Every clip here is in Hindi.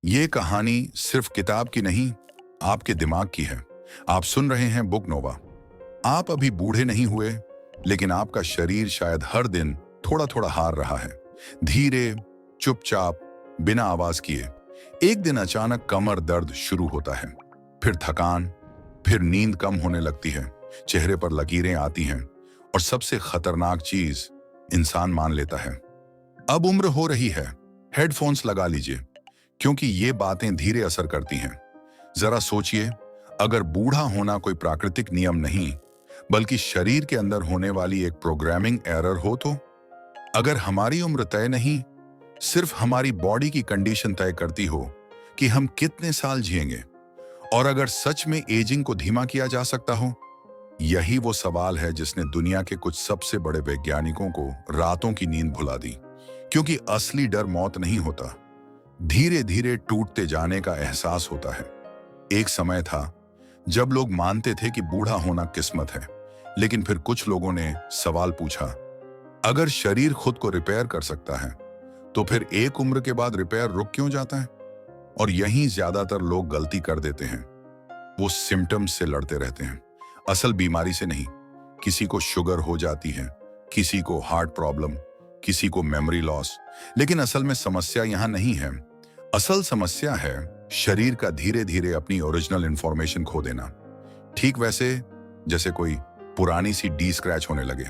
ये कहानी सिर्फ किताब की नहीं, आपके दिमाग की है। आप सुन रहे हैं बुक नोवा। आप अभी बूढ़े नहीं हुए, लेकिन आपका शरीर शायद हर दिन थोड़ा थोड़ा हार रहा है। धीरे, चुपचाप, बिना आवाज किए। एक दिन अचानक कमर दर्द शुरू होता है, फिर थकान, फिर नींद कम होने लगती है, चेहरे पर लकीरें आती हैं, और सबसे खतरनाक चीज, इंसान मान लेता है अब उम्र हो रही है। हेडफोन्स लगा लीजिए, क्योंकि ये बातें धीरे असर करती हैं। जरा सोचिए, अगर बूढ़ा होना कोई प्राकृतिक नियम नहीं, बल्कि शरीर के अंदर होने वाली एक प्रोग्रामिंग एरर हो तो? अगर हमारी उम्र तय नहीं, सिर्फ हमारी बॉडी की कंडीशन तय करती हो कि हम कितने साल जिएंगे, और अगर सच में एजिंग को धीमा किया जा सकता हो, यही वो सवाल है जिसने दुनिया के कुछ सबसे बड़े वैज्ञानिकों को रातों की नींद भुला दी। क्योंकि असली डर मौत नहीं होता, धीरे धीरे टूटते जाने का एहसास होता है। एक समय था जब लोग मानते थे कि बूढ़ा होना किस्मत है, लेकिन फिर कुछ लोगों ने सवाल पूछा, अगर शरीर खुद को रिपेयर कर सकता है, तो फिर एक उम्र के बाद रिपेयर रुक क्यों जाता है? और यहीं ज्यादातर लोग गलती कर देते हैं। वो सिम्टम्स से लड़ते रहते हैं, असल बीमारी से नहीं। किसी को शुगर हो जाती है, किसी को हार्ट प्रॉब्लम, किसी को मेमोरी लॉस। लेकिन असल में समस्या यहां नहीं है। असल समस्या है शरीर का धीरे धीरे अपनी ओरिजिनल इंफॉर्मेशन खो देना। ठीक वैसे जैसे कोई पुरानी सी डी स्क्रैच होने लगे।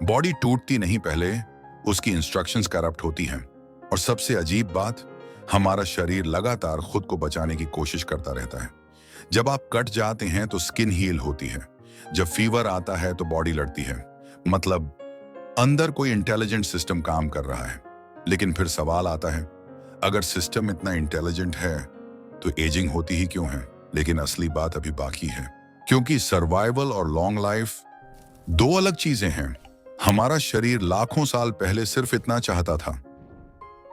बॉडी टूटती नहीं, पहले उसकी इंस्ट्रक्शंस करप्ट होती हैं। और सबसे अजीब बात, हमारा शरीर लगातार खुद को बचाने की कोशिश करता रहता है। जब आप कट जाते हैं तो स्किन हील होती है, जब फीवर आता है तो बॉडी लड़ती है। मतलब अंदर कोई इंटेलिजेंट सिस्टम काम कर रहा है। लेकिन फिर सवाल आता है, अगर सिस्टम इतना इंटेलिजेंट है तो एजिंग होती ही क्यों है? लेकिन असली बात अभी बाकी है, क्योंकि सर्वाइवल और लॉन्ग लाइफ दो अलग चीजें हैं। हमारा शरीर लाखों साल पहले सिर्फ इतना चाहता था,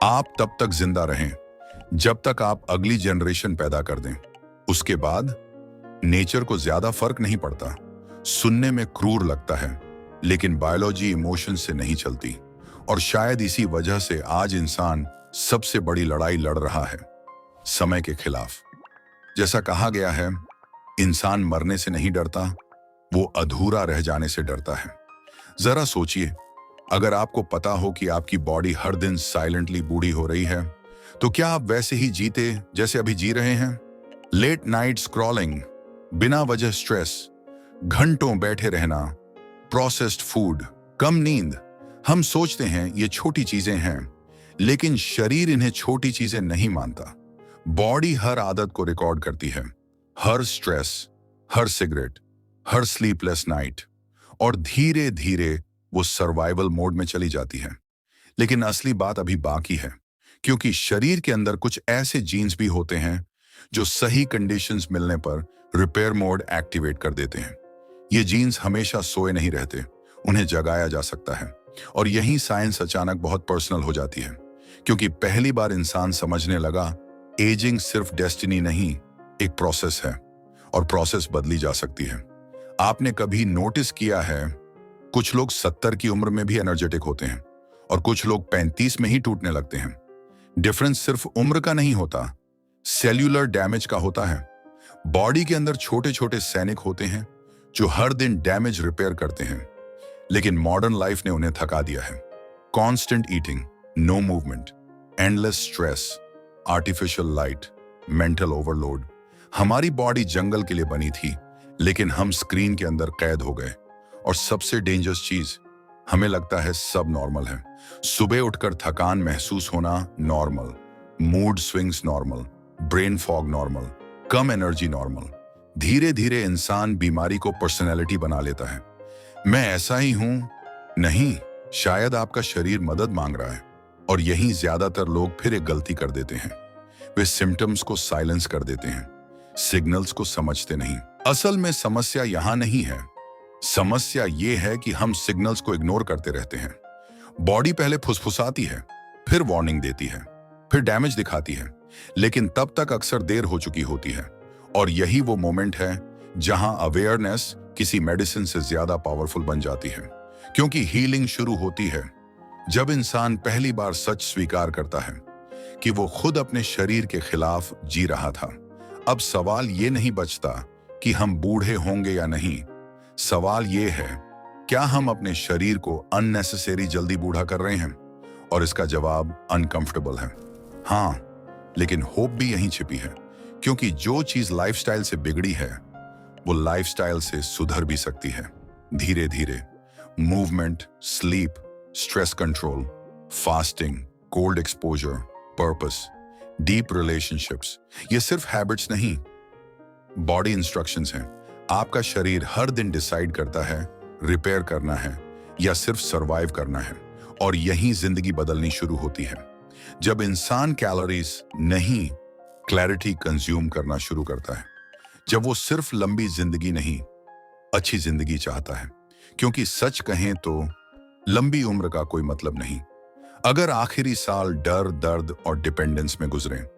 आप तब तक जिंदा रहें जब तक आप अगली जनरेशन पैदा कर दें। उसके बाद नेचर को ज्यादा फर्क नहीं पड़ता। सुनने में क्रूर लगता है, लेकिन बायोलॉजी इमोशन से नहीं चलती। और शायद इसी वजह से आज इंसान सबसे बड़ी लड़ाई लड़ रहा है, समय के खिलाफ। जैसा कहा गया है, इंसान मरने से नहीं डरता, वो अधूरा रह जाने से डरता है। जरा सोचिए, अगर आपको पता हो कि आपकी बॉडी हर दिन साइलेंटली बूढ़ी हो रही है, तो क्या आप वैसे ही जीते जैसे अभी जी रहे हैं? लेट नाइट स्क्रॉलिंग, बिना वजह स्ट्रेस, घंटों बैठे रहना, प्रोसेस्ड फूड, कम नींद। हम सोचते हैं ये छोटी चीजें हैं, लेकिन शरीर इन्हें छोटी चीजें नहीं मानता। बॉडी हर आदत को रिकॉर्ड करती है, हर स्ट्रेस, हर सिगरेट, हर स्लीपलेस नाइट, और धीरे धीरे वो सर्वाइवल मोड में चली जाती है। लेकिन असली बात अभी बाकी है, क्योंकि शरीर के अंदर कुछ ऐसे जीन्स भी होते हैं जो सही कंडीशंस मिलने पर रिपेयर मोड एक्टिवेट कर देते हैं। ये जीन्स हमेशा सोए नहीं रहते, उन्हें जगाया जा सकता है। और यही साइंस अचानक बहुत पर्सनल हो जाती है, क्योंकि पहली बार इंसान समझने लगा, एजिंग सिर्फ डेस्टिनी नहीं, एक प्रोसेस है, और प्रोसेस बदली जा सकती है। आपने कभी नोटिस किया है, कुछ लोग 70 की उम्र में भी एनर्जेटिक होते हैं, और कुछ लोग 35 में ही टूटने लगते हैं। डिफरेंस सिर्फ उम्र का नहीं होता, सेल्यूलर डैमेज का होता है। बॉडी के अंदर छोटे छोटे सैनिक होते हैं जो हर दिन डैमेज रिपेयर करते हैं, लेकिन मॉडर्न लाइफ ने उन्हें थका दिया है। Constant eating, no movement, endless stress, artificial light, mental overload. हमारी बॉडी जंगल के लिए बनी थी, लेकिन हम स्क्रीन के अंदर कैद हो गए। और सबसे डेंजरस चीज, हमें लगता है सब नॉर्मल है। सुबह उठकर थकान महसूस होना normal, mood swings normal, brain fog normal, कम एनर्जी नॉर्मल। धीरे धीरे इंसान बीमारी को पर्सनैलिटी बना लेता है। मैं ऐसा ही हूं, नहीं, शायद आपका शरीर मदद मांग रहा है। और यहीं ज्यादातर लोग फिर एक गलती कर देते हैं, वे सिम्टम्स को साइलेंस कर देते हैं, सिग्नल्स को समझते नहीं। असल में समस्या यहां नहीं है, समस्या ये है कि हम सिग्नल्स को इग्नोर करते रहते हैं। बॉडी पहले फुसफुसाती है, फिर वार्निंग देती है, फिर डैमेज दिखाती है, लेकिन तब तक अक्सर देर हो चुकी होती है। और यही वो मोमेंट है जहां अवेयरनेस किसी मेडिसिन से ज्यादा पावरफुल बन जाती है। क्योंकि हीलिंग शुरू होती है जब इंसान पहली बार सच स्वीकार करता है कि वो खुद अपने शरीर के खिलाफ जी रहा था। अब सवाल ये नहीं बचता कि हम बूढ़े होंगे या नहीं। सवाल ये है, क्या हम अपने शरीर को अननेसेसरी जल्दी बूढ़ा कर रहे हैं? और इसका जवाब अनकंफर्टेबल है। हाँ, लेकिन होप भी यहीं छिपी है, क्योंकि जो चीज लाइफस्टाइल से बिगड़ी है वो लाइफस्टाइल से सुधर भी सकती है, धीरे धीरे। Movement, sleep, stress control, fasting, cold exposure, purpose, deep relationships, ये सिर्फ हैबिट्स नहीं, बॉडी इंस्ट्रक्शंस हैं। आपका शरीर हर दिन डिसाइड करता है रिपेयर करना है या सिर्फ सरवाइव करना है, और यहीं जिंदगी बदलनी शुरू होती है। जब इंसान कैलोरीज नहीं, क्लैरिटी कंज्यूम करना शुरू करता है, जब वो सिर्फ लंबी जिंदगी नहीं, अच्छी जिंदगी चाहता है। क्योंकि सच कहें तो लंबी उम्र का कोई मतलब नहीं अगर आखिरी साल डर, दर्द और डिपेंडेंस में गुजरे।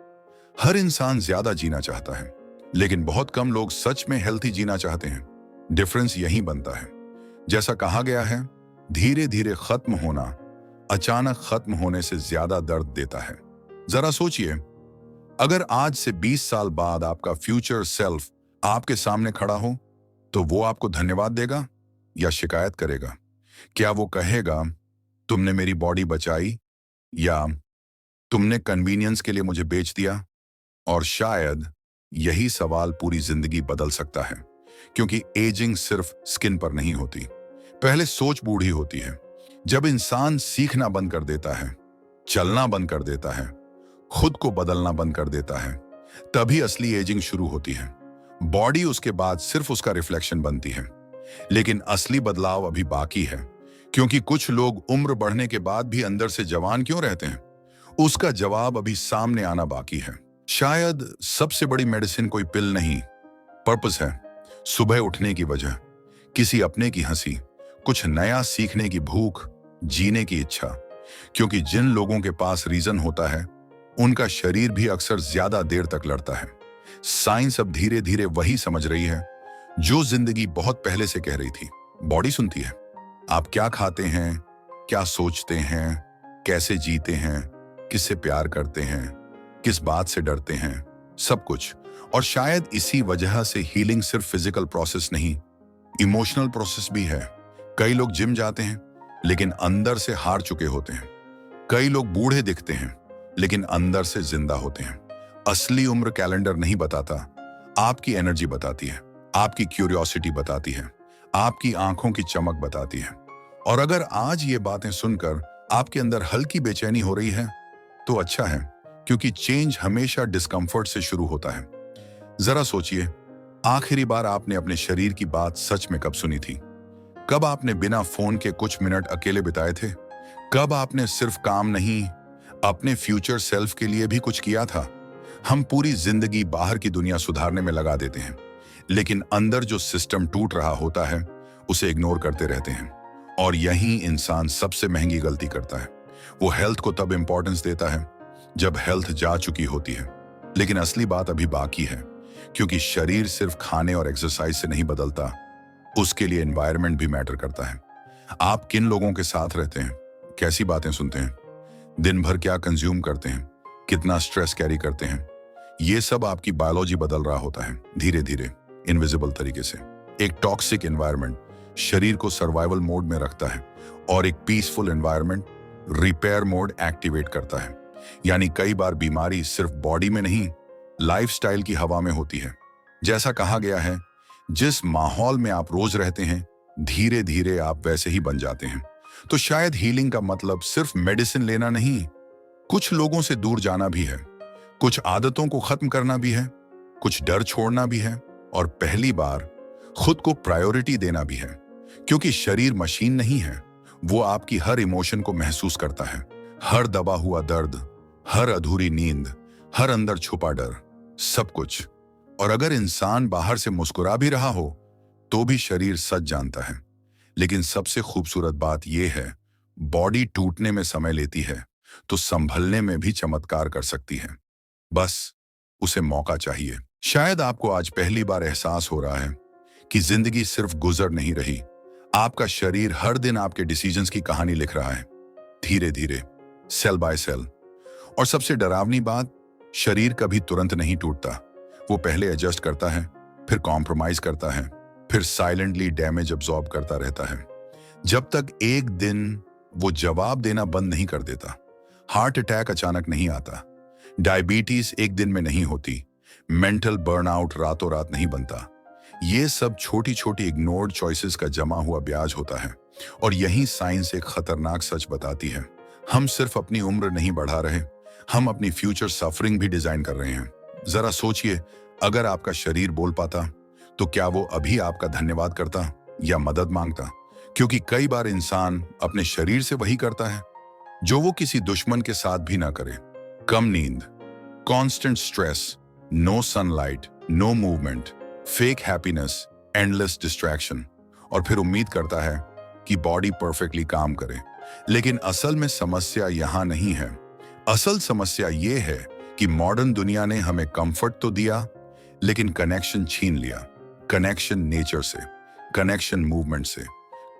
हर इंसान ज्यादा जीना चाहता है, लेकिन बहुत कम लोग सच में हेल्थी जीना चाहते हैं। डिफरेंस यहीं बनता है। जैसा कहा गया है, धीरे धीरे खत्म होना अचानक खत्म होने से ज्यादा दर्द देता है। जरा सोचिए, अगर आज से 20 साल बाद आपका फ्यूचर सेल्फ आपके सामने खड़ा हो, तो वो आपको धन्यवाद देगा या शिकायत करेगा? क्या वो कहेगा, तुमने मेरी बॉडी बचाई, या तुमने कन्वीनियंस के लिए मुझे बेच दिया? और शायद यही सवाल पूरी जिंदगी बदल सकता है, क्योंकि एजिंग सिर्फ स्किन पर नहीं होती, पहले सोच बूढ़ी होती है। जब इंसान सीखना बंद कर देता है, चलना बंद कर देता है, खुद को बदलना बंद कर देता है, तभी असली एजिंग शुरू होती है। बॉडी उसके बाद सिर्फ उसका रिफ्लेक्शन बनती है, लेकिन असली बदलाव अभी बाकी है। क्योंकि कुछ लोग उम्र बढ़ने के बाद भी अंदर से जवान क्यों रहते हैं, उसका जवाब अभी सामने आना बाकी है। शायद सबसे बड़ी मेडिसिन कोई पिल नहीं, पर्पस है। सुबह उठने की वजह, किसी अपने की हंसी, कुछ नया सीखने की भूख, जीने की इच्छा। क्योंकि जिन लोगों के पास रीजन होता है, उनका शरीर भी अक्सर ज्यादा देर तक लड़ता है। साइंस अब धीरे धीरे वही समझ रही है जो जिंदगी बहुत पहले से कह रही थी। बॉडी सुनती है। आप क्या खाते हैं, क्या सोचते हैं, कैसे जीते हैं, किससे प्यार करते हैं, किस बात से डरते हैं, सब कुछ। और शायद इसी वजह से हीलिंग सिर्फ फिजिकल प्रोसेस नहीं, इमोशनल प्रोसेस भी है। कई लोग जिम जाते हैं, लेकिन अंदर से हार चुके होते हैं। कई लोग बूढ़े दिखते हैं, लेकिन अंदर से जिंदा होते हैं। असली उम्र कैलेंडर नहीं बताता, आपकी एनर्जी बताती है, आपकी क्यूरियोसिटी बताती है, आपकी आंखों की चमक बताती है। और अगर आज ये बातें सुनकर आपके अंदर हल्की बेचैनी हो रही है, तो अच्छा है, क्योंकि चेंज हमेशा डिस्कंफर्ट से शुरू होता है। जरा सोचिए, आखिरी बार आपने अपने शरीर की बात सच में कब सुनी थी? कब आपने बिना फोन के कुछ मिनट अकेले बिताए थे? कब आपने सिर्फ काम नहीं, अपने फ्यूचर सेल्फ के लिए भी कुछ किया था? हम पूरी जिंदगी बाहर की दुनिया सुधारने में लगा देते हैं, लेकिन अंदर जो सिस्टम टूट रहा होता है, उसे इग्नोर करते रहते हैं। और यही इंसान सबसे महंगी गलती करता है। वो हेल्थ को तब इंपॉर्टेंस देता है जब हेल्थ जा चुकी होती है। लेकिन असली बात अभी बाकी है, क्योंकि शरीर सिर्फ खाने और एक्सरसाइज से नहीं बदलता, उसके लिए एनवायरनमेंट भी मैटर करता है। आप किन लोगों के साथ रहते हैं, कैसी बातें सुनते हैं, दिन भर क्या कंज्यूम करते हैं, कितना स्ट्रेस कैरी करते हैं, ये सब आपकी बायोलॉजी बदल रहा होता है, धीरे धीरे, इनविजिबल तरीके से। एक टॉक्सिक एनवायरनमेंट शरीर को सर्वाइवल मोड में रखता है, और एक peaceful environment repair mode activate करता है। यानी कई बार बीमारी सिर्फ बॉडी में नहीं, लाइफस्टाइल की हवा में होती है। जैसा कहा गया है, जिस माहौल में आप रोज रहते हैं, धीरे धीरे आप वैसे ही बन जाते हैं। तो शायद हीलिंग का मतलब सिर्फ मेडिसिन लेना नहीं, कुछ लोगों से दूर जाना भी है, कुछ आदतों को खत्म करना भी है, कुछ डर छोड़ना भी है, और पहली बार खुद को प्रायोरिटी देना भी है। क्योंकि शरीर मशीन नहीं है, वो आपकी हर इमोशन को महसूस करता है। हर दबा हुआ दर्द, हर अधूरी नींद, हर अंदर छुपा डर, सब कुछ। और अगर इंसान बाहर से मुस्कुरा भी रहा हो, तो भी शरीर सच जानता है। लेकिन सबसे खूबसूरत बात यह है, बॉडी टूटने में समय लेती है, तो संभलने में भी चमत्कार कर सकती है। बस उसे मौका चाहिए। शायद आपको आज पहली बार एहसास हो रहा है कि जिंदगी सिर्फ गुजर नहीं रही, आपका शरीर हर दिन आपके डिसीजंस की कहानी लिख रहा है, धीरे धीरे, सेल बाय सेल। और सबसे डरावनी बात, शरीर कभी तुरंत नहीं टूटता। वो पहले एडजस्ट करता है, फिर कॉम्प्रोमाइज करता है, फिर साइलेंटली डैमेज अब्सॉर्ब करता रहता है, जब तक एक दिन वो जवाब देना बंद नहीं कर देता। हार्ट अटैक अचानक नहीं आता, डायबिटीज एक दिन में नहीं होती, मेंटल बर्नआउट रातों रात नहीं बनता। ये सब छोटी छोटी इग्नोर्ड चॉइसेस का जमा हुआ ब्याज होता है। और यही साइंस एक खतरनाक सच बताती है, हम सिर्फ अपनी उम्र नहीं बढ़ा रहे, हम अपनी फ्यूचर सफरिंग भी डिजाइन कर रहे हैं। जरा सोचिए, अगर आपका शरीर बोल पाता तो क्या वो अभी आपका धन्यवाद करता या मदद मांगता? क्योंकि कई बार इंसान अपने शरीर से वही करता है जो वो किसी दुश्मन के साथ भी ना करे। कम नींद, constant stress, no sunlight, no movement, fake happiness, endless distraction, और फिर उम्मीद करता है कि बॉडी परफेक्टली काम करे। लेकिन असल में समस्या यहां नहीं है। असल समस्या ये है कि मॉडर्न दुनिया ने हमें कंफर्ट तो दिया, लेकिन कनेक्शन छीन लिया। कनेक्शन नेचर से, कनेक्शन मूवमेंट से,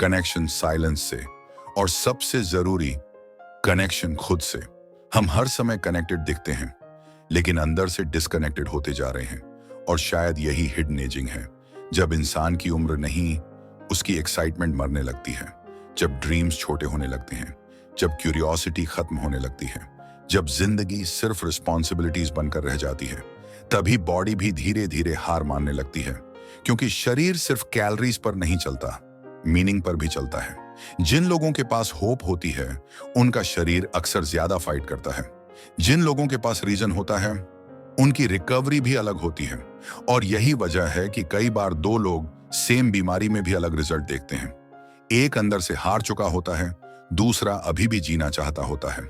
कनेक्शन साइलेंस से, और सबसे जरूरी, कनेक्शन खुद से। हम हर समय कनेक्टेड दिखते हैं, लेकिन अंदर से डिस्कनेक्टेड होते जा रहे हैं। और शायद यही हिडन एजिंग है, जब इंसान की उम्र नहीं, उसकी एक्साइटमेंट मरने लगती है, जब ड्रीम्स छोटे होने लगते हैं, जब क्यूरियोसिटी खत्म होने लगती है, जब जिंदगी सिर्फ रिस्पॉन्सिबिलिटीज बनकर रह जाती है, तभी बॉडी भी धीरे धीरे हार मानने लगती है। क्योंकि शरीर सिर्फ कैलोरीज पर नहीं चलता, मीनिंग पर भी चलता है। जिन लोगों के पास होप होती है, उनका शरीर अक्सर ज्यादा फाइट करता है। जिन लोगों के पास रीजन होता है, उनकी रिकवरी भी अलग होती है। और यही वजह है कि कई बार दो लोग सेम बीमारी में भी अलग रिजल्ट देखते हैं। एक अंदर से हार चुका होता है, दूसरा अभी भी जीना चाहता होता है।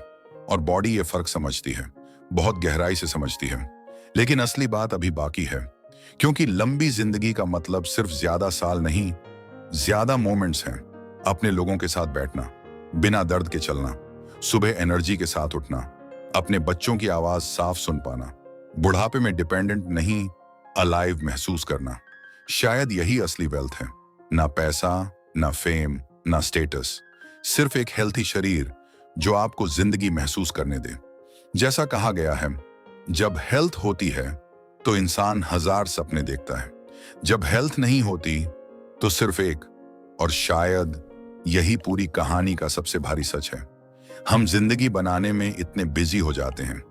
और बॉडी ये फर्क समझती है, बहुत गहराई से समझती है। लेकिन असली बात अभी बाकी है, क्योंकि लंबी जिंदगी का मतलब सिर्फ ज्यादा साल नहीं, ज्यादा मोमेंट्स हैं। अपने लोगों के साथ बैठना, बिना दर्द के चलना, सुबह एनर्जी के साथ उठना, अपने बच्चों की आवाज साफ सुन पाना, बुढ़ापे में डिपेंडेंट नहीं, अलाइव महसूस करना। शायद यही असली वेल्थ है। ना पैसा, ना फेम, ना स्टेटस, सिर्फ एक हेल्थी शरीर जो आपको जिंदगी महसूस करने दे। जैसा कहा गया है, जब हेल्थ होती है तो इंसान हजार सपने देखता है, जब हेल्थ नहीं होती तो सिर्फ एक। और शायद यही पूरी कहानी का सबसे भारी सच है। हम जिंदगी बनाने में इतने बिजी हो जाते हैं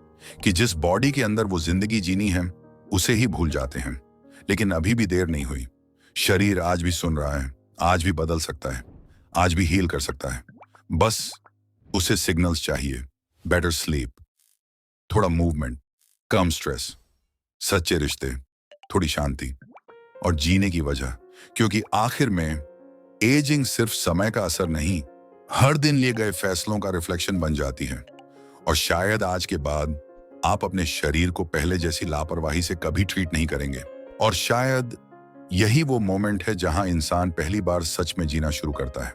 कि जिस बॉडी के अंदर वो जिंदगी जीनी है, उसे ही भूल जाते हैं। लेकिन अभी भी देर नहीं हुई। शरीर आज भी सुन रहा है, आज भी बदल सकता है, आज भी हील कर सकता है। बस उसे सिग्नल्स चाहिए। बेटर स्लीप, थोड़ा मूवमेंट, कम स्ट्रेस, सच्चे रिश्ते, थोड़ी शांति, और जीने की वजह। क्योंकि आखिर में एजिंग सिर्फ समय का असर नहीं, हर दिन लिए गए फैसलों का रिफ्लेक्शन बन जाती है। और शायद आज के बाद आप अपने शरीर को पहले जैसी लापरवाही से कभी ट्रीट नहीं करेंगे। और शायद यही वो मोमेंट है जहां इंसान पहली बार सच में जीना शुरू करता है,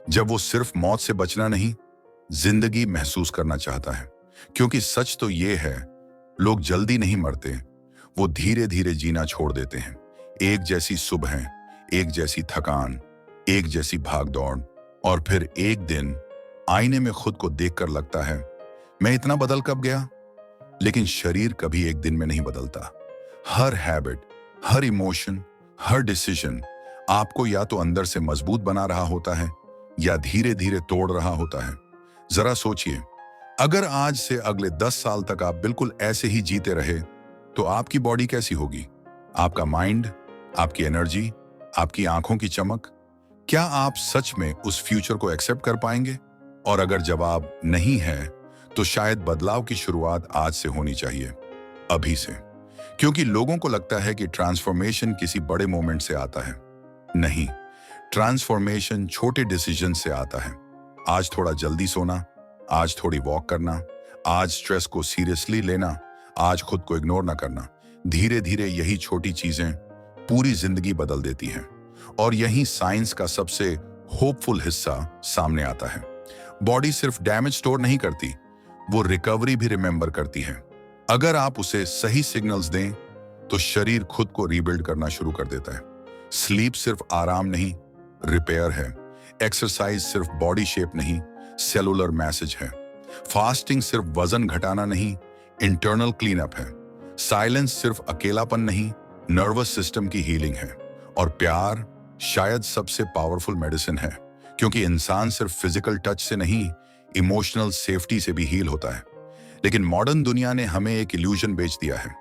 जब वो सिर्फ मौत से बचना नहीं, जिंदगी महसूस करना चाहता है। क्योंकि सच तो ये है, लोग जल्दी नहीं मरते, वो धीरे धीरे जीना छोड़ देते हैं। एक जैसी सुबह, एक जैसी थकान, एक जैसी भाग दौड़, और फिर एक दिन आईने में खुद को देखकर लगता है, मैं इतना बदल कब गया? लेकिन शरीर कभी एक दिन में नहीं बदलता। हर हैबिट, हर इमोशन, हर डिसीजन आपको या तो अंदर से मजबूत बना रहा होता है या धीरे धीरे तोड़ रहा होता है। जरा सोचिए, अगर आज से अगले 10 साल तक आप बिल्कुल ऐसे ही जीते रहे, तो आपकी बॉडी कैसी होगी? आपका माइंड, आपकी एनर्जी, आपकी आंखों की चमक, क्या आप सच में उस फ्यूचर को एक्सेप्ट कर पाएंगे? और अगर जवाब नहीं है, तो शायद बदलाव की शुरुआत आज से होनी चाहिए, अभी से। क्योंकि लोगों को लगता है कि ट्रांसफॉर्मेशन किसी बड़े मोमेंट से आता है। नहीं, ट्रांसफॉर्मेशन छोटे डिसीजन से आता है। आज थोड़ा जल्दी सोना, आज थोड़ी वॉक करना, आज स्ट्रेस को सीरियसली लेना, आज खुद को इग्नोर ना करना। धीरे धीरे यही छोटी चीजें पूरी जिंदगी बदल देती हैं। और यही साइंस का सबसे होपफुल हिस्सा सामने आता है। बॉडी सिर्फ डैमेज स्टोर नहीं करती, वो रिकवरी भी रिमेंबर करती है। अगर आप उसे सही सिग्नल्स दें, तो शरीर खुद को रीबिल्ड करना शुरू कर देता है। स्लीप सिर्फ आराम नहीं, रिपेयर है। एक्सरसाइज सिर्फ बॉडी शेप नहीं, सेलुलर मैसेज है। फास्टिंग सिर्फ वजन घटाना नहीं, इंटरनल क्लीनअप है। साइलेंस सिर्फ अकेलापन नहीं, नर्वस सिस्टम की हीलिंग है। और प्यार शायद सबसे पावरफुल मेडिसिन है, क्योंकि इंसान सिर्फ फिजिकल टच से नहीं, इमोशनल सेफ्टी से भी हील होता है। लेकिन मॉडर्न दुनिया ने हमें एक इल्यूजन बेच दिया है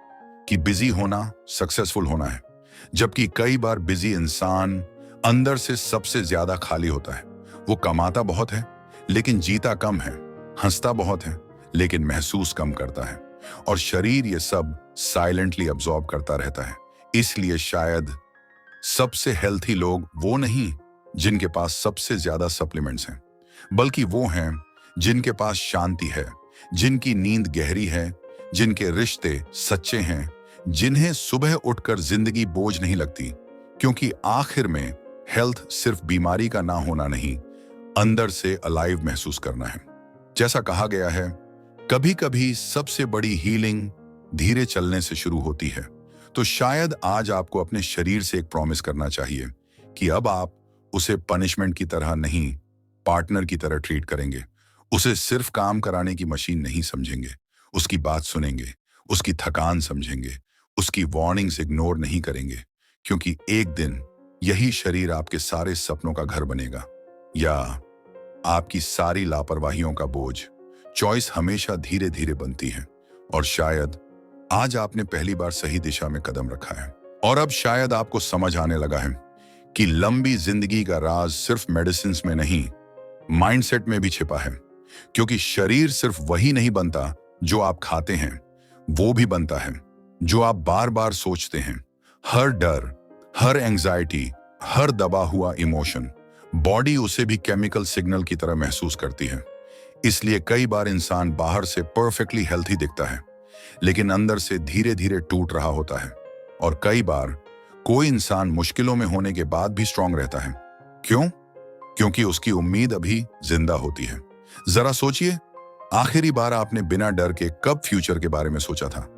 कि बिजी होना सक्सेसफुल होना है, जबकि कई बार बिजी इंसान अंदर से सबसे ज्यादा खाली होता है। वो कमाता बहुत है लेकिन जीता कम है, हंसता बहुत है लेकिन महसूस कम करता है, और शरीर ये सब साइलेंटली अब्सॉर्ब करता रहता है। इसलिए शायद सबसे हेल्थी लोग वो नहीं जिनके पास सबसे ज्यादा सप्लीमेंट्स हैं, बल्कि वो हैं जिनके पास शांति है, जिनकी नींद गहरी है, जिनके रिश्ते सच्चे हैं, जिन्हें सुबह उठकर जिंदगी बोझ नहीं लगती। क्योंकि आखिर में हेल्थ सिर्फ बीमारी का ना होना नहीं, अंदर से अलाइव महसूस करना है। जैसा कहा गया है, कभी कभी सबसे बड़ी हीलिंग धीरे चलने से शुरू होती है। तो शायद आज आपको अपने शरीर से एक प्रॉमिस करना चाहिए कि अब आप उसे पनिशमेंट की तरह नहीं, पार्टनर की तरह ट्रीट करेंगे। उसे सिर्फ काम कराने की मशीन नहीं समझेंगे, उसकी बात सुनेंगे, उसकी थकान समझेंगे, उसकी वार्निंग्स इग्नोर नहीं करेंगे। क्योंकि एक दिन यही शरीर आपके सारे सपनों का घर बनेगा, या आपकी सारी लापरवाहियों का बोझ। चॉइस हमेशा धीरे धीरे बनती है, और शायद आज आपने पहली बार सही दिशा में कदम रखा है। और अब शायद आपको समझ आने लगा है कि लंबी जिंदगी का राज सिर्फ मेडिसिन में नहीं, माइंडसेट में भी छिपा है। क्योंकि शरीर सिर्फ वही नहीं बनता जो आप खाते हैं, वो भी बनता है जो आप बार बार सोचते हैं। हर डर, हर एंजाइटी, हर दबा हुआ इमोशन, बॉडी उसे भी केमिकल सिग्नल की तरह महसूस करती है। इसलिए कई बार इंसान बाहर से परफेक्टली हेल्थी दिखता है, लेकिन अंदर से धीरे धीरे टूट रहा होता है। और कई बार कोई इंसान मुश्किलों में होने के बाद भी स्ट्रांग रहता है। क्यों? क्योंकि उसकी उम्मीद अभी जिंदा होती है। जरा सोचिए, आखिरी बार आपने बिना डर के कब फ्यूचर के बारे में सोचा था?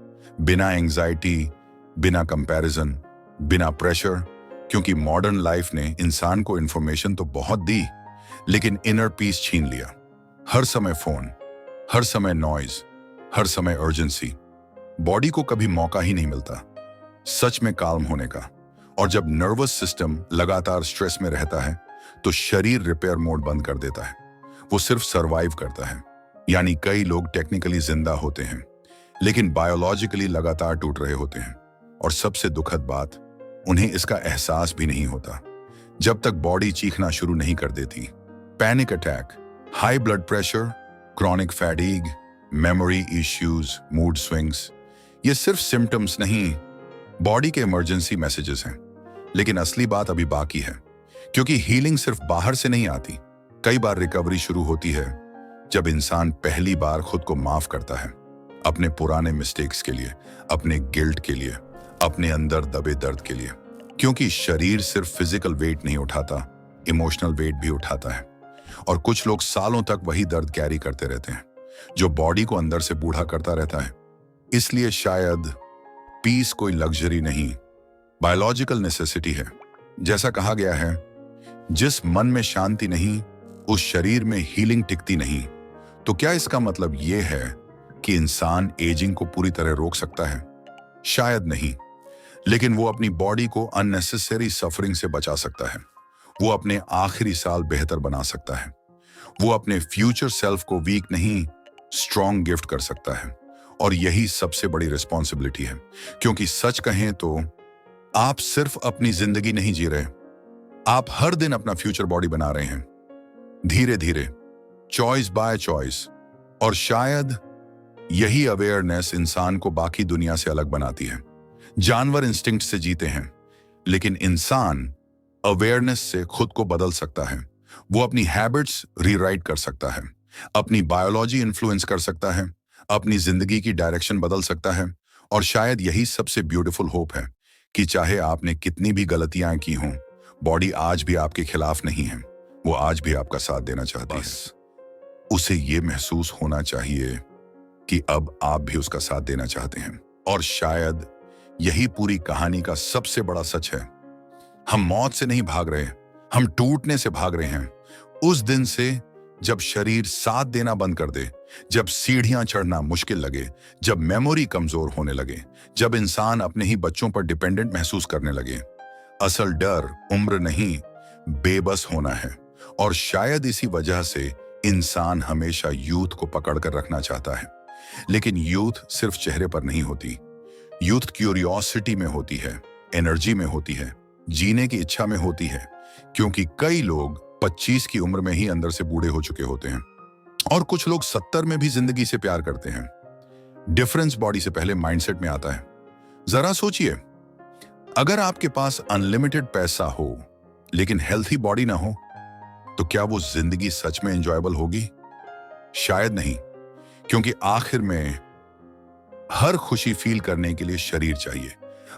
बिना एंजाइटी, बिना कंपैरिजन, बिना प्रेशर। क्योंकि मॉडर्न लाइफ ने इंसान को इंफॉर्मेशन तो बहुत दी, लेकिन इनर पीस छीन लिया। हर समय फोन, हर समय नॉइज, हर समय अर्जेंसी। बॉडी को कभी मौका ही नहीं मिलता सच में काल्म होने का। और जब नर्वस सिस्टम लगातार स्ट्रेस में रहता है, तो शरीर रिपेयर मोड बंद कर देता है। वो सिर्फ सरवाइव करता है। यानी कई लोग टेक्निकली जिंदा होते हैं, लेकिन बायोलॉजिकली लगातार टूट रहे होते हैं। और सबसे दुखद बात, उन्हें इसका एहसास भी नहीं होता जब तक बॉडी चीखना शुरू नहीं कर देती। Panic attack, high blood pressure, chronic fatigue, memory issues, mood swings, ये सिर्फ सिम्टम्स नहीं, बॉडी के इमरजेंसी मैसेजेस हैं। लेकिन असली बात अभी बाकी है, क्योंकि हीलिंग सिर्फ बाहर से नहीं आती। कई बार रिकवरी शुरू होती है जब इंसान पहली बार खुद को माफ करता है, अपने पुराने मिस्टेक्स के लिए, अपने गिल्ट के लिए, अपने अंदर दबे दर्द के लिए। क्योंकि शरीर सिर्फ फिजिकल वेट नहीं उठाता, इमोशनल वेट भी उठाता है। और कुछ लोग सालों तक वही दर्द कैरी करते रहते हैं, जो बॉडी को अंदर से बूढ़ा करता रहता है। इसलिए शायद पीस कोई लग्जरी नहीं, बायोलॉजिकल नेसेसिटी है। जैसा कहा गया है, जिस मन में शांति नहीं, उस शरीर में हीलिंग टिकती नहीं। तो क्या इसका मतलब यह है कि इंसान एजिंग को पूरी तरह रोक सकता है? शायद नहीं, लेकिन वो अपनी बॉडी को अननेसेसरी सफरिंग से बचा सकता है। वो अपने आखिरी साल बेहतर बना सकता है। वो अपने फ्यूचर सेल्फ को वीक नहीं, स्ट्रॉन्ग गिफ्ट कर सकता है। और यही सबसे बड़ी रिस्पॉन्सिबिलिटी है। क्योंकि सच कहें तो आप सिर्फ अपनी जिंदगी नहीं जी रहे, आप हर दिन अपना फ्यूचर बॉडी बना रहे हैं, धीरे धीरे, चॉइस बाय चॉइस। और शायद यही अवेयरनेस इंसान को बाकी दुनिया से अलग बनाती है। जानवर इंस्टिंक्ट से जीते हैं, लेकिन इंसान अवेयरनेस से खुद को बदल सकता है। वो अपनी हैबिट्स रीराइट कर सकता है, अपनी बायोलॉजी इन्फ्लुएंस कर सकता है, अपनी जिंदगी की डायरेक्शन बदल सकता है। और शायद यही सबसे ब्यूटीफुल होप है कि चाहे आपने कितनी भी गलतियां की हों, बॉडी आज भी आपके खिलाफ नहीं है। वो आज भी आपका साथ देना चाहती है। उसे ये महसूस होना चाहिए कि अब आप भी उसका साथ देना चाहते हैं। और शायद यही पूरी कहानी का सबसे बड़ा सच है। हम मौत से नहीं भाग रहे, हम टूटने से भाग रहे हैं। उस दिन से जब शरीर साथ देना बंद कर दे, जब सीढ़ियां चढ़ना मुश्किल लगे, जब मेमोरी कमजोर होने लगे, जब इंसान अपने ही बच्चों पर डिपेंडेंट महसूस करने लगे। असल डर उम्र नहीं, बेबस होना है। और शायद इसी वजह से इंसान हमेशा यूथ को पकड़ कर रखना चाहता है। लेकिन यूथ सिर्फ चेहरे पर नहीं होती। यूथ क्यूरियोसिटी में होती है, एनर्जी में होती है, जीने की इच्छा में होती है। क्योंकि कई लोग 25 की उम्र में ही अंदर से बूढ़े हो चुके होते हैं और कुछ लोग 70 में भी जिंदगी से प्यार करते हैं। डिफरेंस बॉडी से पहले माइंडसेट में आता है। जरा सोचिए, अगर आपके पास अनलिमिटेड पैसा हो लेकिन हेल्थी बॉडी ना हो, तो क्या वो जिंदगी सच में एंजॉयबल होगी? शायद नहीं। क्योंकि आखिर में हर खुशी फील करने के लिए शरीर चाहिए,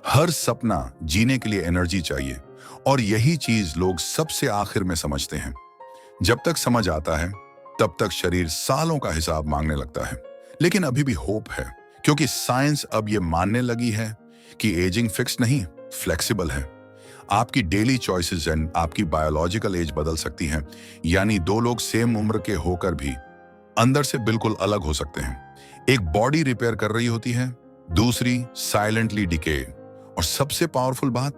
हर सपना जीने के लिए एनर्जी चाहिए। और यही चीज लोग सबसे आखिर में समझते हैं। जब तक समझ आता है तब तक शरीर सालों का हिसाब मांगने लगता है। लेकिन अभी भी होप है, क्योंकि साइंस अब ये मानने लगी है कि एजिंग फिक्स नहीं, फ्लेक्सिबल है। आपकी डेली चॉइसेस एंड आपकी बायोलॉजिकल एज बदल सकती हैं। यानी दो लोग सेम उम्र के होकर भी अंदर से बिल्कुल अलग हो सकते हैं। एक बॉडी रिपेयर कर रही होती है, दूसरी साइलेंटली डिके। और सबसे पावरफुल बात,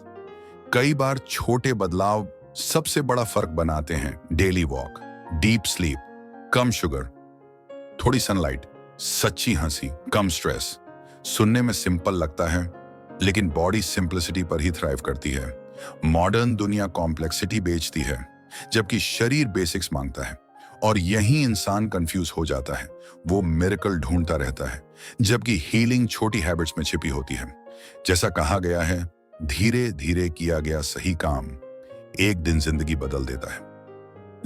कई बार छोटे बदलाव सबसे बड़ा फर्क बनाते हैं। डेली वॉक, डीप स्लीप, कम शुगर, थोड़ी सनलाइट, सच्ची हंसी, कम स्ट्रेस। सुनने में सिंपल लगता है, लेकिन बॉडी सिंपलिसिटी पर ही थ्राइव करती है। मॉडर्न दुनिया कॉम्प्लेक्सिटी बेचती है, जबकि शरीर बेसिक्स मांगता है। और यही इंसान कंफ्यूज हो जाता है। वो मिरेकल ढूंढता रहता है, जबकि हीलिंग छोटी हैबिट्स में छिपी होती है। जैसा कहा गया है, धीरे धीरे किया गया सही काम एक दिन जिंदगी बदल देता है।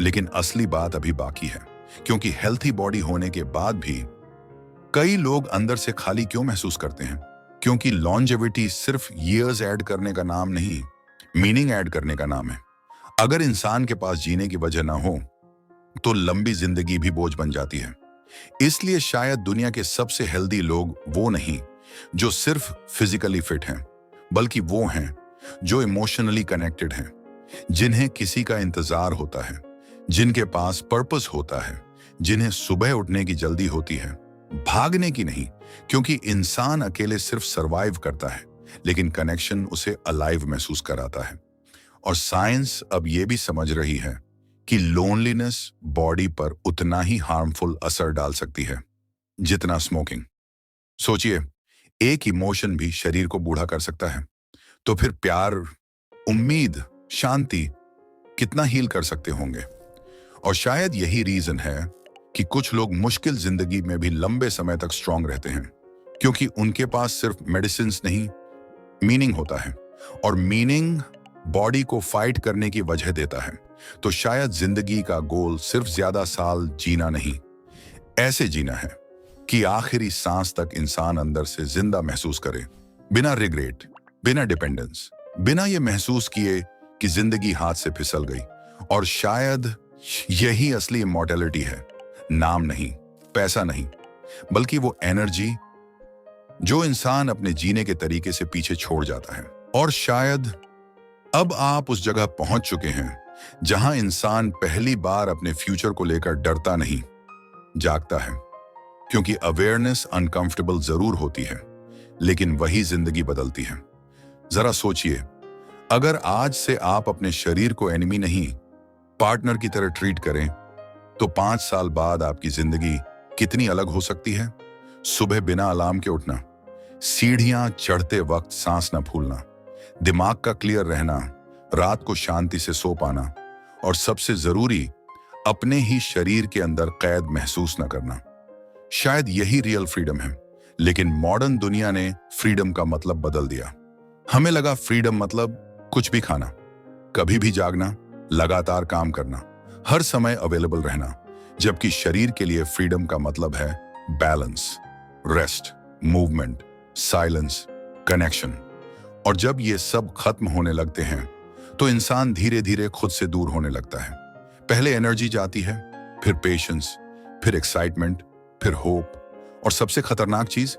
लेकिन असली बात अभी बाकी है, क्योंकि हेल्थी बॉडी होने के बाद भी कई लोग अंदर से खाली क्यों महसूस करते हैं? क्योंकि लॉन्जेविटी सिर्फ ईयर्स ऐड करने का नाम नहीं, मीनिंग ऐड करने का नाम है। अगर इंसान के पास जीने की वजह ना हो, तो लंबी जिंदगी भी बोझ बन जाती है। इसलिए शायद दुनिया के सबसे हेल्दी लोग वो नहीं जो सिर्फ फिजिकली फिट हैं, बल्कि वो हैं जो इमोशनली कनेक्टेड हैं, जिन्हें किसी का इंतजार होता है, जिनके पास पर्पस होता है, जिन्हें सुबह उठने की जल्दी होती है, भागने की नहीं। क्योंकि इंसान अकेले सिर्फ सरवाइव करता है, लेकिन कनेक्शन उसे अलाइव महसूस कराता है। और साइंस अब ये भी समझ रही है कि लोनलीनेस बॉडी पर उतना ही हार्मफुल असर डाल सकती है जितना स्मोकिंग। सोचिए, एक इमोशन भी शरीर को बूढ़ा कर सकता है, तो फिर प्यार, उम्मीद, शांति कितना हील कर सकते होंगे। और शायद यही रीजन है कि कुछ लोग मुश्किल जिंदगी में भी लंबे समय तक स्ट्रांग रहते हैं, क्योंकि उनके पास सिर्फ मेडिसिन नहीं, मीनिंग होता है। और मीनिंग बॉडी को फाइट करने की वजह देता है। तो शायद जिंदगी का गोल सिर्फ ज्यादा साल जीना नहीं, ऐसे जीना है कि आखिरी सांस तक इंसान अंदर से जिंदा महसूस करे, बिना रिग्रेट, बिना डिपेंडेंस, बिना ये महसूस किए कि जिंदगी हाथ से फिसल गई। और शायद यही असली इमॉर्टैलिटी है। नाम नहीं, पैसा नहीं, बल्कि वो एनर्जी जो इंसान अपने जीने के तरीके से पीछे छोड़ जाता है। और शायद अब आप उस जगह पहुंच चुके हैं जहां इंसान पहली बार अपने फ्यूचर को लेकर डरता नहीं, जागता है। क्योंकि अवेयरनेस अनकंफर्टेबल जरूर होती है, लेकिन वही जिंदगी बदलती है। जरा सोचिए, अगर आज से आप अपने शरीर को एनिमी नहीं, पार्टनर की तरह ट्रीट करें, तो 5 साल बाद आपकी जिंदगी कितनी अलग हो सकती है। सुबह बिना अलार्म के उठना, सीढ़ियां चढ़ते वक्त सांस न फूलना, दिमाग का क्लियर रहना, रात को शांति से सो पाना, और सबसे जरूरी, अपने ही शरीर के अंदर कैद महसूस न करना। शायद यही रियल फ्रीडम है। लेकिन मॉडर्न दुनिया ने फ्रीडम का मतलब बदल दिया। हमें लगा फ्रीडम मतलब कुछ भी खाना, कभी भी जागना, लगातार काम करना, हर समय अवेलेबल रहना। जबकि शरीर के लिए फ्रीडम का मतलब है balance, rest, movement, silence, connection. और जब ये सब खत्म होने लगते हैं, तो इंसान धीरे धीरे खुद से दूर होने लगता है। पहले एनर्जी जाती है, फिर पेशेंस, फिर एक्साइटमेंट, फिर होप, और सबसे खतरनाक चीज,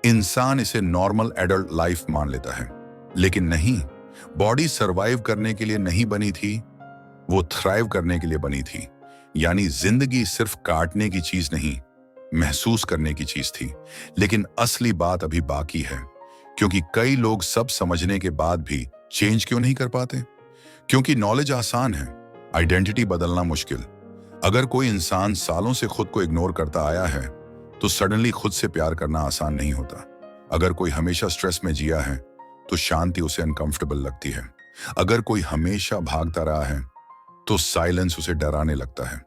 इंसान इसे नॉर्मल एडल्ट लाइफ मान लेता है। लेकिन नहीं, बॉडी सरवाइव करने के लिए नहीं बनी थी, वो थ्राइव करने के लिए बनी थी। यानी जिंदगी सिर्फ काटने की चीज नहीं, महसूस करने की चीज थी। लेकिन असली बात अभी बाकी है, क्योंकि कई लोग सब समझने के बाद भी चेंज क्यों नहीं कर पाते? क्योंकि नॉलेज आसान है, आइडेंटिटी बदलना मुश्किल। अगर कोई इंसान सालों से खुद को इग्नोर करता आया है, तो सडनली खुद से प्यार करना आसान नहीं होता। अगर कोई हमेशा स्ट्रेस में जिया है, तो शांति उसे अनकंफर्टेबल लगती है। अगर कोई हमेशा भागता रहा है, तो साइलेंस उसे डराने लगता है।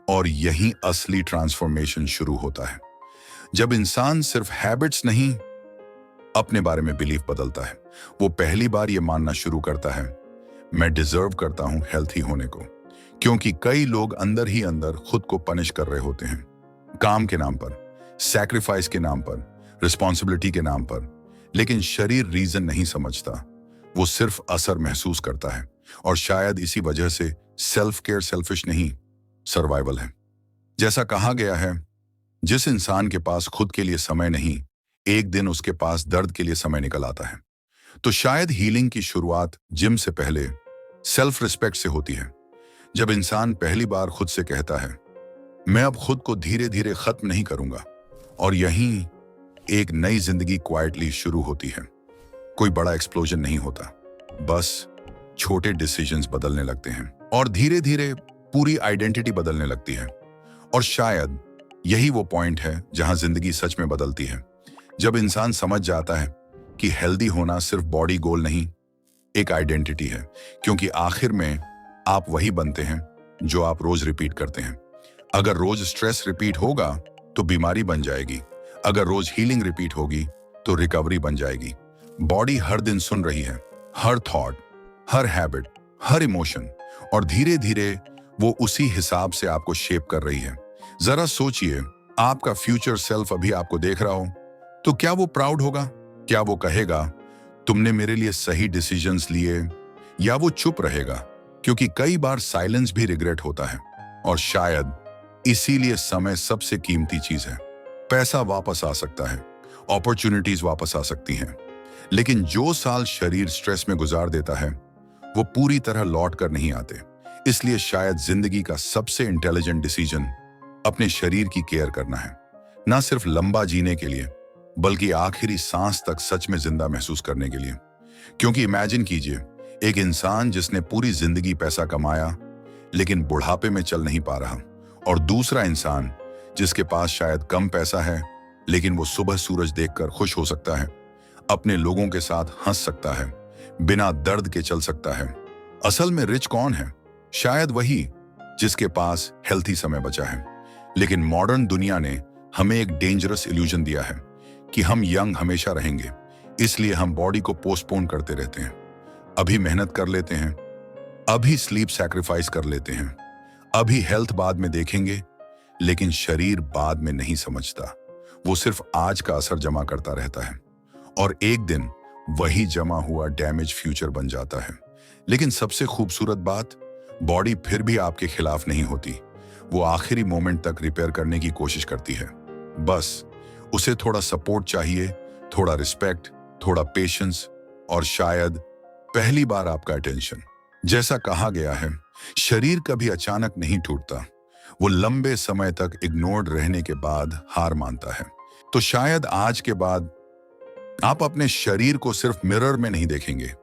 और यही असली ट्रांसफॉर्मेशन शुरू होता है, जब इंसान सिर्फ हैबिट्स नहीं, अपने बारे में बिलीफ बदलता है। वो पहली बार ये मानना शुरू करता है, मैं डिजर्व करता हूं हेल्थी होने को। क्योंकि कई लोग अंदर ही अंदर खुद को पनिश कर रहे होते हैं, काम के नाम पर, सैक्रिफाइस के नाम पर, रिस्पॉन्सिबिलिटी के नाम पर। लेकिन शरीर रीजन नहीं समझता, वो सिर्फ असर महसूस करता है। और शायद इसी वजह से सेल्फ केयर सेल्फिश नहीं, सर्वाइवल है। जैसा कहा गया है, जिस इंसान के पास खुद के लिए समय नहीं, एक दिन उसके पास दर्द के लिए समय निकल आता है। तो शायद हीलिंग की शुरुआत जिम से पहले सेल्फ रिस्पेक्ट से होती है। जब इंसान पहली बार खुद से कहता है, मैं अब खुद को धीरे धीरे खत्म नहीं करूंगा, और यहीं एक नई जिंदगी क्वाइटली शुरू होती है। कोई बड़ा एक्सप्लोजन नहीं होता, बस छोटे डिसीजंस बदलने लगते हैं, और धीरे धीरे पूरी आइडेंटिटी बदलने लगती है। और शायद यही वो पॉइंट है जहां जिंदगी सच में बदलती है, जब इंसान समझ जाता है कि हेल्दी होना सिर्फ बॉडी गोल नहीं, एक आइडेंटिटी है। क्योंकि आखिर में आप वही बनते हैं जो आप रोज रिपीट करते हैं। अगर रोज स्ट्रेस रिपीट होगा तो बीमारी बन जाएगी। अगर रोज हीलिंग रिपीट होगी तो रिकवरी बन जाएगी। बॉडी हर दिन सुन रही है, हर थॉट, हर हैबिट, हर इमोशन, और धीरे धीरे वो उसी हिसाब से आपको शेप कर रही है। जरा सोचिए, आपका फ्यूचर सेल्फ अभी आपको देख रहा हो, तो क्या वो प्राउड होगा? क्या वो कहेगा, तुमने मेरे लिए सही डिसीजंस लिए? या वो चुप रहेगा? क्योंकि कई बार साइलेंस भी रिग्रेट होता है। और शायद इसीलिए समय सबसे कीमती चीज है। पैसा वापस आ सकता है, अपॉर्चुनिटीज वापस आ सकती हैं, लेकिन जो साल शरीर स्ट्रेस में गुजार देता है, वो पूरी तरह लौट कर नहीं आते। इसलिए शायद जिंदगी का सबसे इंटेलिजेंट डिसीजन अपने शरीर की केयर करना है, ना सिर्फ लंबा जीने के लिए, बल्कि आखिरी सांस तक सच में जिंदा महसूस करने के लिए। क्योंकि इमेजिन कीजिए, एक इंसान जिसने पूरी जिंदगी पैसा कमाया लेकिन बुढ़ापे में चल नहीं पा रहा, और दूसरा इंसान जिसके पास शायद कम पैसा है लेकिन वो सुबह सूरज देखकर खुश हो सकता है, अपने लोगों के साथ हंस सकता है, बिना दर्द के चल सकता है। असल में रिच कौन है? शायद वही जिसके पास हेल्थी समय बचा है। लेकिन मॉडर्न दुनिया ने हमें एक डेंजरस इल्यूजन दिया है कि हम यंग हमेशा रहेंगे, इसलिए हम बॉडी को पोस्टपोन करते रहते हैं। अभी मेहनत कर लेते हैं, अभी स्लीप सैक्रिफाइस कर लेते हैं, अभी हेल्थ बाद में देखेंगे। लेकिन शरीर बाद में नहीं समझता, वो सिर्फ आज का असर जमा करता रहता है, और एक दिन वही जमा हुआ डैमेज फ्यूचर बन जाता है। लेकिन सबसे खूबसूरत बात, बॉडी फिर भी आपके खिलाफ नहीं होती। वो आखिरी मोमेंट तक रिपेयर करने की कोशिश करती है। बस उसे थोड़ा सपोर्ट चाहिए, थोड़ा रिस्पेक्ट, थोड़ा पेशेंस, और शायद पहली बार आपका अटेंशन। जैसा कहा गया है, शरीर कभी अचानक नहीं टूटता, वो लंबे समय तक इग्नोर्ड रहने के बाद हार मानता है। तो शायद आज के बाद आप अपने शरीर को सिर्फ मिरर में नहीं देखेंगे,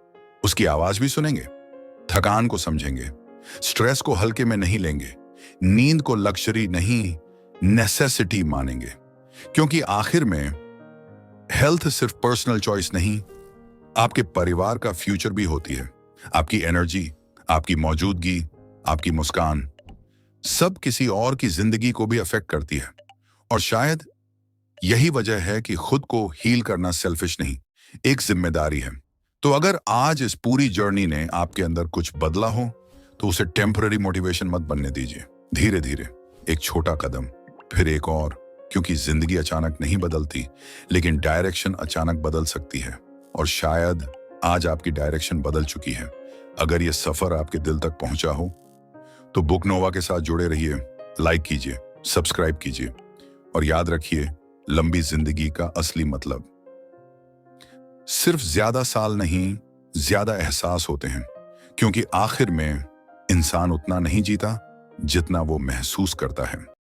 उसकी आवाज भी सुनेंगे, थकान को समझेंगे, स्ट्रेस को हल्के में नहीं लेंगे, नींद को लग्जरी नहीं, नेसेसिटी मानेंगे। क्योंकि आखिर में हेल्थ सिर्फ पर्सनल चॉइस नहीं, आपके परिवार का फ्यूचर भी होती है। आपकी एनर्जी, आपकी मौजूदगी, आपकी मुस्कान, सब किसी और की जिंदगी को भी अफेक्ट करती है। और शायद यही वजह है कि खुद को हील करना सेल्फिश नहीं, एक जिम्मेदारी है। तो अगर आज इस पूरी जर्नी ने आपके अंदर कुछ बदला हो, तो उसे टेम्पररी मोटिवेशन मत बनने दीजिए। धीरे धीरे एक छोटा कदम, फिर एक और, क्योंकि जिंदगी अचानक नहीं बदलती, लेकिन डायरेक्शन अचानक बदल सकती है। और शायद आज आपकी डायरेक्शन बदल चुकी है। अगर यह सफर आपके दिल तक पहुंचा हो, तो बुक नोवा के साथ जुड़े रहिए, लाइक कीजिए, सब्सक्राइब कीजिए, और याद रखिए, लंबी जिंदगी का असली मतलब सिर्फ ज्यादा साल नहीं, ज्यादा एहसास होते हैं। क्योंकि आखिर में इंसान उतना नहीं जीता जितना वो महसूस करता है।